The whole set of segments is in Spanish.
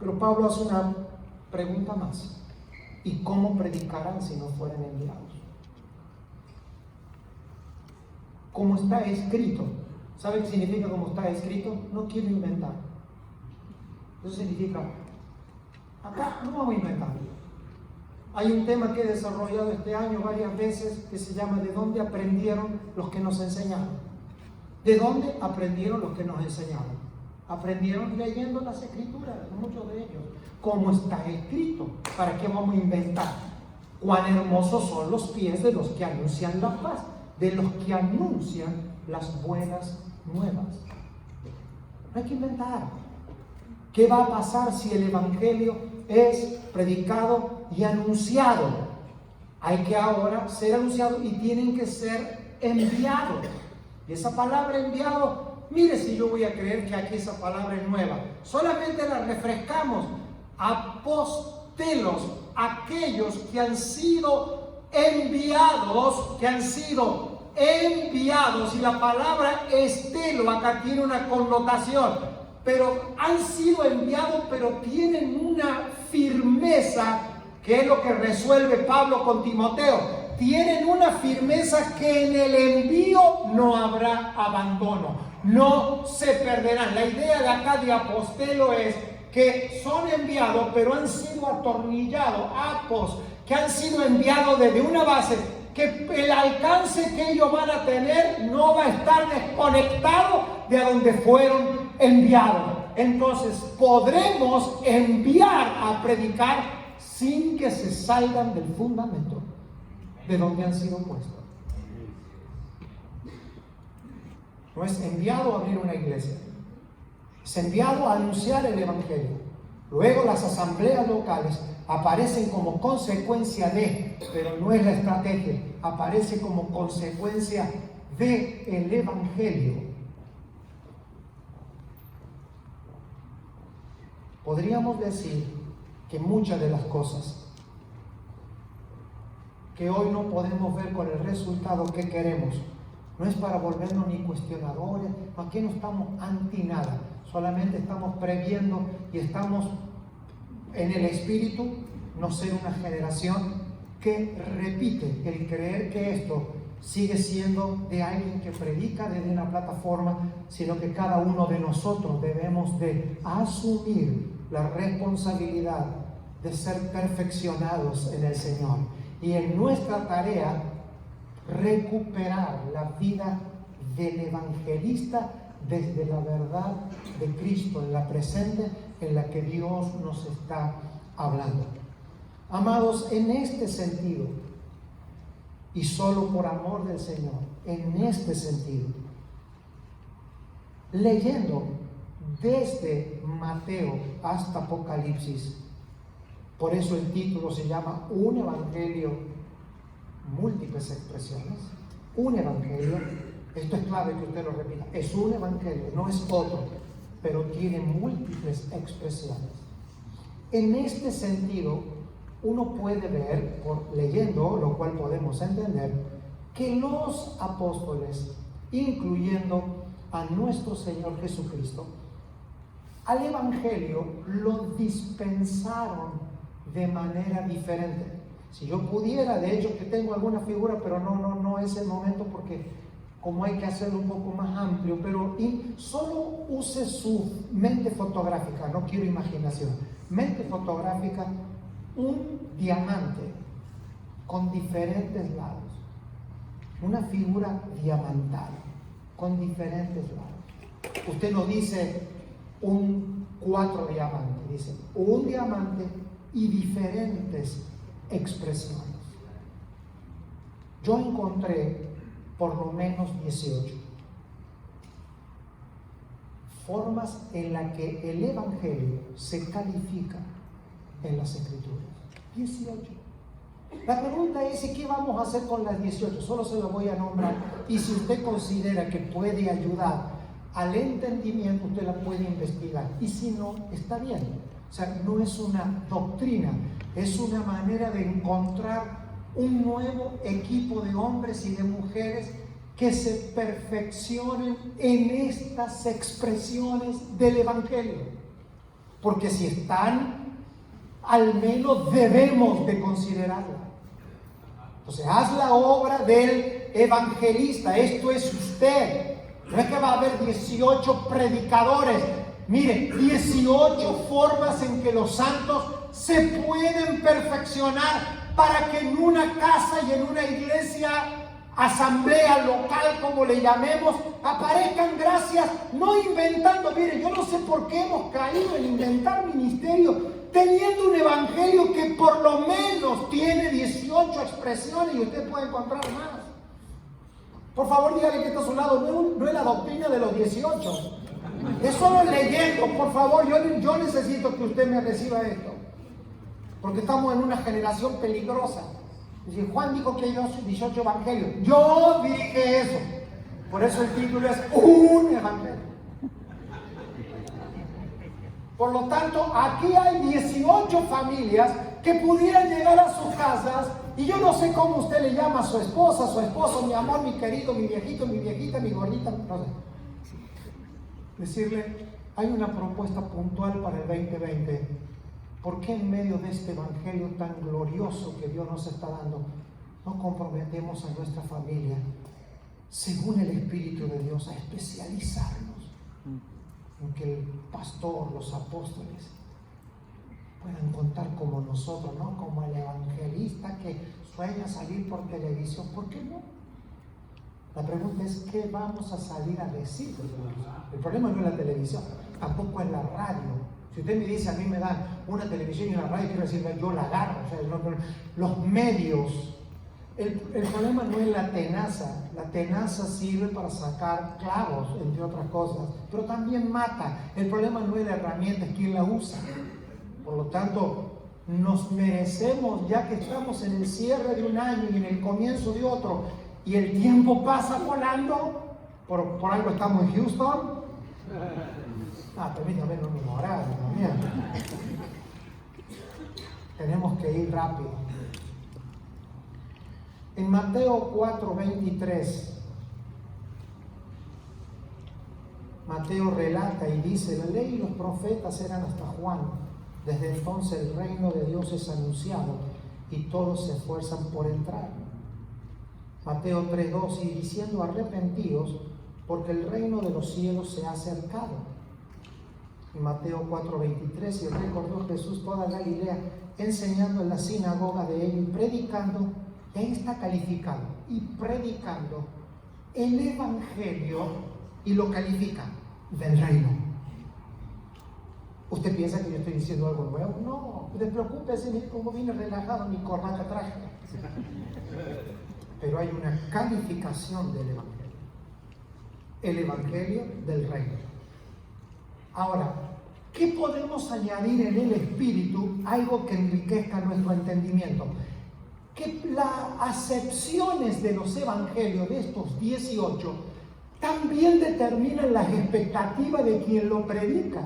Pero Pablo hace una pregunta más. ¿Y cómo predicarán si no fueran enviados? Como está escrito. ¿Sabe qué significa como está escrito? No quiero inventar. Eso significa, acá no vamos a inventar. Hay un tema que he desarrollado este año varias veces que se llama ¿de dónde aprendieron los que nos enseñaron? ¿De dónde aprendieron los que nos enseñaron? Aprendieron leyendo las escrituras, muchos de ellos. Como está escrito, ¿para qué vamos a inventar? Cuán hermosos son los pies de los que anuncian la paz, de los que anuncian las buenas nuevas. No hay que inventar. ¿Qué va a pasar si el evangelio es predicado y anunciado? Hay que ahora ser anunciado y tienen que ser enviados. Y esa palabra enviado, mire si yo voy a creer que aquí esa palabra es nueva. Solamente la refrescamos. Apostelos, aquellos que han sido enviados, y la palabra estelo acá tiene una connotación, pero han sido enviados, pero tienen una firmeza, que es lo que resuelve Pablo con Timoteo. Tienen una firmeza que en el envío no habrá abandono, no se perderán. La idea de acá de apostelo es que son enviados, pero han sido atornillados, que han sido enviados desde una base, que el alcance que ellos van a tener no va a estar desconectado de a donde fueron enviados. Entonces podremos enviar a predicar sin que se salgan del fundamento de donde han sido puestos. No es enviado a abrir una iglesia, es enviado a anunciar el evangelio. Luego las asambleas locales aparecen como consecuencia de, pero no es la estrategia, aparece como consecuencia de el evangelio. Podríamos decir que muchas de las cosas que hoy no podemos ver con el resultado que queremos, no es para volvernos ni cuestionadores, aquí no estamos anti nada, solamente estamos previendo y estamos en el espíritu, no ser una generación que repite el creer que esto sigue siendo de alguien que predica desde una plataforma, sino que cada uno de nosotros debemos de asumir la responsabilidad de ser perfeccionados en el Señor y en nuestra tarea recuperar la vida del evangelista desde la verdad de Cristo en la presente, en la que Dios nos está hablando. Amados, en este sentido, y solo por amor del Señor, en este sentido, leyendo desde Mateo hasta Apocalipsis, por eso el título se llama Un Evangelio, múltiples expresiones. Un evangelio, esto es clave que usted lo repita, es un evangelio, no es otro, pero tiene múltiples expresiones. En este sentido, uno puede ver, leyendo, lo cual podemos entender, que los apóstoles, incluyendo a nuestro Señor Jesucristo, al evangelio lo dispensaron de manera diferente. Si yo pudiera, de hecho que tengo alguna figura, pero no es el momento porque como hay que hacerlo un poco más amplio, pero solo use su mente fotográfica, no quiero imaginación, mente fotográfica, un diamante con diferentes lados, una figura diamantal con diferentes lados. Usted no dice un 4 diamantes, dice un diamante y diferentes expresiones. Yo encontré por lo menos 18 formas en las que el evangelio se califica en las escrituras. 18. La pregunta es: ¿y qué vamos a hacer con las 18? Solo se las voy a nombrar, y si usted considera que puede ayudar al entendimiento, usted la puede investigar, y si no, está bien. O sea, no es una doctrina, es una manera de encontrar un nuevo equipo de hombres y de mujeres que se perfeccionen en estas expresiones del evangelio. porque si están, al menos debemos de considerarla. Entonces, haz la obra del evangelista. Esto es usted. No es que va a haber 18 predicadores. Mire, 18 formas en que los santos se pueden perfeccionar para que en una casa y en una iglesia, asamblea local, como le llamemos, aparezcan gracias, no inventando. Mire, yo no sé por qué hemos caído en inventar ministerio, teniendo un evangelio que por lo menos tiene 18 expresiones y usted puede encontrar más. Por favor, dígale que está a su lado, no es la doctrina de los 18. Es solo leyendo, por favor. Yo necesito que usted me reciba esto, porque estamos en una generación peligrosa. Juan dijo que hay 18 evangelios. Yo dije eso. Por eso el título es un evangelio. Por lo tanto, aquí hay 18 familias que pudieran llegar a sus casas, y yo no sé cómo usted le llama a su esposa, a su esposo, mi amor, mi querido, mi viejito, mi viejita, mi gordita, no sé. Decirle, hay una propuesta puntual para el 2020. ¿Por qué en medio de este evangelio tan glorioso que Dios nos está dando, no comprometemos a nuestra familia, según el Espíritu de Dios, a especializarnos en que el pastor, los apóstoles, puedan contar como nosotros, no como el evangelista que sueña salir por televisión? ¿Por qué no? La pregunta es, ¿qué vamos a salir a decir? El problema no es la televisión, tampoco es la radio. Si usted me dice, a mí me dan una televisión y una radio, quiero decir, yo la agarro. O sea, los medios. El problema no es la tenaza. La tenaza sirve para sacar clavos, entre otras cosas, pero también mata. El problema no es la herramienta, es quién la usa. Por lo tanto, nos merecemos, ya que estamos en el cierre de un año y en el comienzo de otro, y el tiempo pasa volando, por algo estamos en Houston. Permítame no memorar también. Tenemos que ir rápido. En Mateo 4:23, Mateo relata y dice: la ley y los profetas eran hasta Juan. Desde entonces el reino de Dios es anunciado y todos se esfuerzan por entrar. Mateo 3:2, y diciendo: arrepentíos, porque el reino de los cielos se ha acercado. Y Mateo 4:23, y recorrió Jesús toda Galilea, enseñando en la sinagoga de ellos y predicando. Y ahí está calificado, y predicando el evangelio, y lo califica del reino. ¿Usted piensa que yo estoy diciendo algo nuevo? No, despreocúpese, mire cómo vine relajado, mi corbata traje. Pero hay una calificación del evangelio. El evangelio del reino. Ahora, ¿qué podemos añadir en el espíritu? Algo que enriquezca nuestro entendimiento. Que las acepciones de los evangelios, de estos 18, también determinan las expectativas de quien lo predica.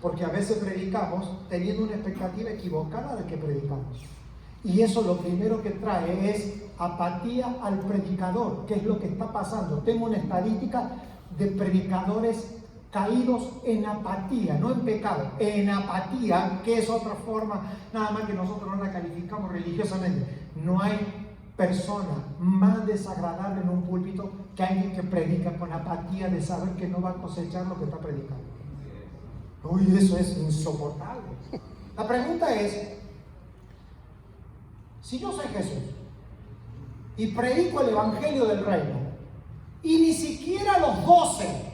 Porque a veces predicamos teniendo una expectativa equivocada de que predicamos. Y eso lo primero que trae es apatía al predicador. ¿Qué es lo que está pasando? Tengo una estadística de predicadores caídos en apatía, no en pecado, en apatía, que es otra forma, nada más que nosotros no la calificamos religiosamente. No hay persona más desagradable en un púlpito que alguien que predica con apatía de saber que no va a cosechar lo que está predicando. Uy, eso es insoportable. La pregunta es, si yo soy Jesús y predico el evangelio del reino, y ni siquiera los 12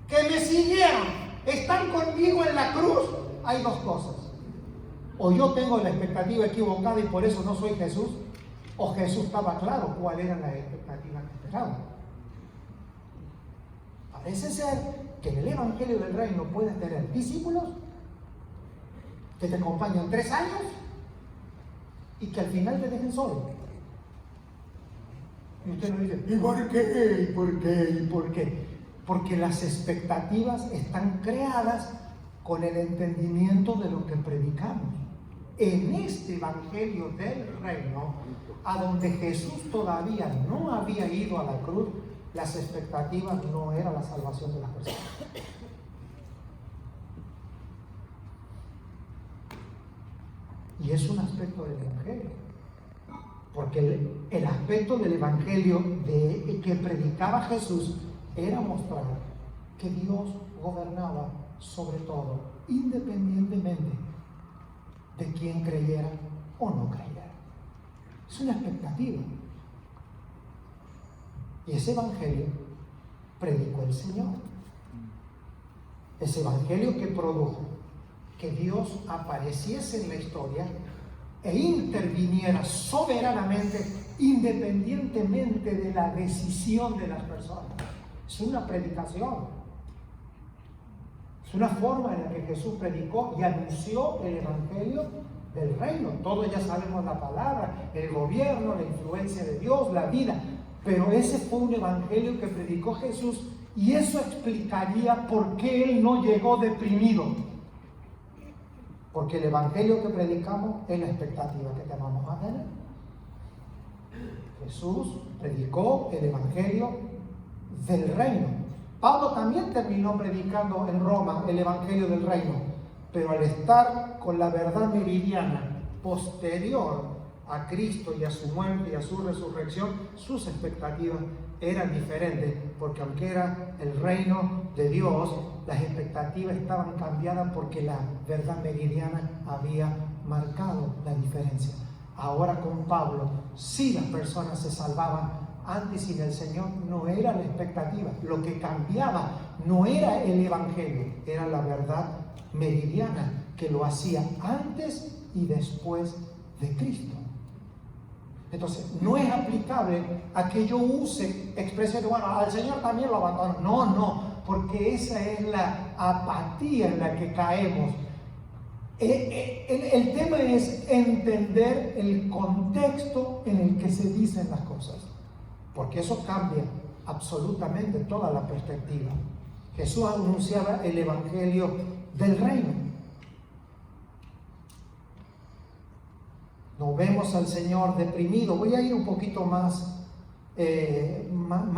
que me siguieron están conmigo en la cruz, hay dos cosas: o yo tengo la expectativa equivocada y por eso no soy Jesús, o Jesús estaba claro cuál era la expectativa que esperaba. Parece ser que en el evangelio del reino puedes tener discípulos que te acompañan 3 años y que al final te dejen solo. Y usted nos dice, ¿y por qué? ¿Y por qué? ¿Y por qué? Porque las expectativas están creadas con el entendimiento de lo que predicamos. En este evangelio del reino, a donde Jesús todavía no había ido a la cruz, las expectativas no eran la salvación de las personas. Y es un aspecto del Evangelio. Porque el aspecto del Evangelio que predicaba Jesús era mostrar que Dios gobernaba sobre todo, independientemente de quién creyera o no creyera. Es una expectativa. Y ese Evangelio predicó el Señor. Ese Evangelio que produjo que Dios apareciese en la historia e interviniera soberanamente, independientemente de la decisión de las personas. Es una predicación. Es una forma en la que Jesús predicó y anunció el Evangelio del reino. Todos ya sabemos la palabra, el gobierno, la influencia de Dios, la vida. Pero ese fue un Evangelio que predicó Jesús, y eso explicaría por qué Él no llegó deprimido. Porque el Evangelio que predicamos es la expectativa que te vamos a tener. Jesús predicó el Evangelio del reino. Pablo también terminó predicando en Roma el Evangelio del reino, pero al estar con la verdad meridiana posterior a Cristo y a su muerte y a su resurrección, sus expectativas eran diferentes, porque aunque era el reino de Dios, las expectativas estaban cambiadas porque la verdad meridiana había marcado la diferencia. Ahora con Pablo, sí, las personas se salvaban. Antes, sin el Señor, no era la expectativa. Lo que cambiaba no era el Evangelio, era la verdad meridiana que lo hacía antes y después de Cristo. Entonces, no es aplicable a que yo use expresiones, bueno, al Señor también lo abandono. No, porque esa es la apatía en la que caemos. El tema es entender el contexto en el que se dicen las cosas, porque eso cambia absolutamente toda la perspectiva. Jesús anunciaba el Evangelio del reino. No vemos al Señor deprimido. Voy a ir un poquito más